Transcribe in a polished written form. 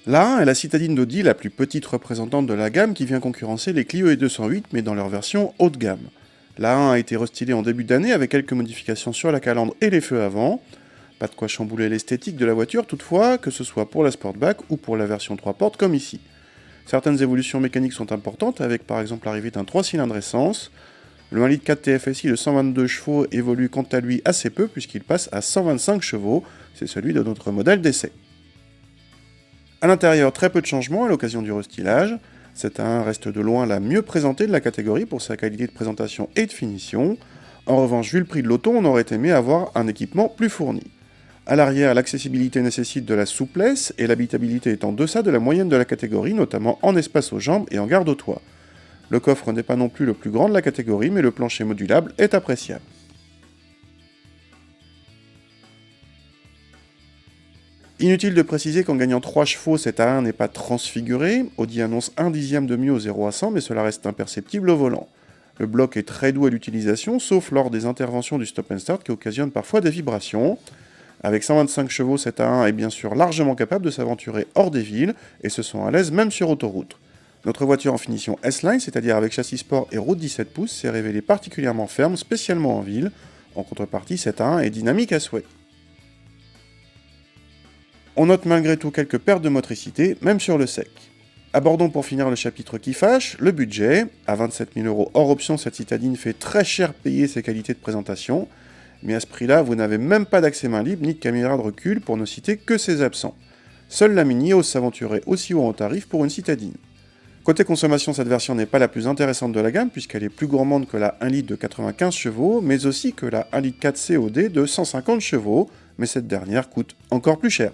La 1 est la citadine d'Audi, la plus petite représentante de la gamme qui vient concurrencer les Clio E208 mais dans leur version haut de gamme. La 1 a été restylée en début d'année avec quelques modifications sur la calandre et les feux avant. Pas de quoi chambouler l'esthétique de la voiture toutefois, que ce soit pour la Sportback ou pour la version 3 portes comme ici. Certaines évolutions mécaniques sont importantes avec par exemple l'arrivée d'un 3 cylindres essence. Le 1,4 litre TFSI de 122 chevaux évolue quant à lui assez peu puisqu'il passe à 125 chevaux, c'est celui de notre modèle d'essai. A l'intérieur, très peu de changements à l'occasion du restylage. Cette A1 reste de loin la mieux présentée de la catégorie pour sa qualité de présentation et de finition. En revanche, vu le prix de l'auto, on aurait aimé avoir un équipement plus fourni. A l'arrière, l'accessibilité nécessite de la souplesse et l'habitabilité est en deçà de la moyenne de la catégorie, notamment en espace aux jambes et en garde au toit. Le coffre n'est pas non plus le plus grand de la catégorie, mais le plancher modulable est appréciable. Inutile de préciser qu'en gagnant 3 chevaux, cette A1 n'est pas transfigurée. Audi annonce 1 dixième de mieux au 0 à 100, mais cela reste imperceptible au volant. Le bloc est très doux à l'utilisation, sauf lors des interventions du stop and start qui occasionnent parfois des vibrations. Avec 125 chevaux, cette A1 est bien sûr largement capable de s'aventurer hors des villes et se sent à l'aise même sur autoroute. Notre voiture en finition S-Line, c'est-à-dire avec châssis sport et route 17 pouces, s'est révélée particulièrement ferme, spécialement en ville. En contrepartie, cette A1 est dynamique à souhait. On note malgré tout quelques pertes de motricité, même sur le sec. Abordons pour finir le chapitre qui fâche, le budget. À 27 000 € hors option, cette citadine fait très cher payer ses qualités de présentation. Mais à ce prix-là, vous n'avez même pas d'accès main libre ni de caméra de recul pour ne citer que ses absents. Seule la Mini ose s'aventurer aussi haut en tarif pour une citadine. Côté consommation, cette version n'est pas la plus intéressante de la gamme puisqu'elle est plus gourmande que la 1 litre de 95 chevaux, mais aussi que la 1 litre 4 COD de 150 chevaux, mais cette dernière coûte encore plus cher.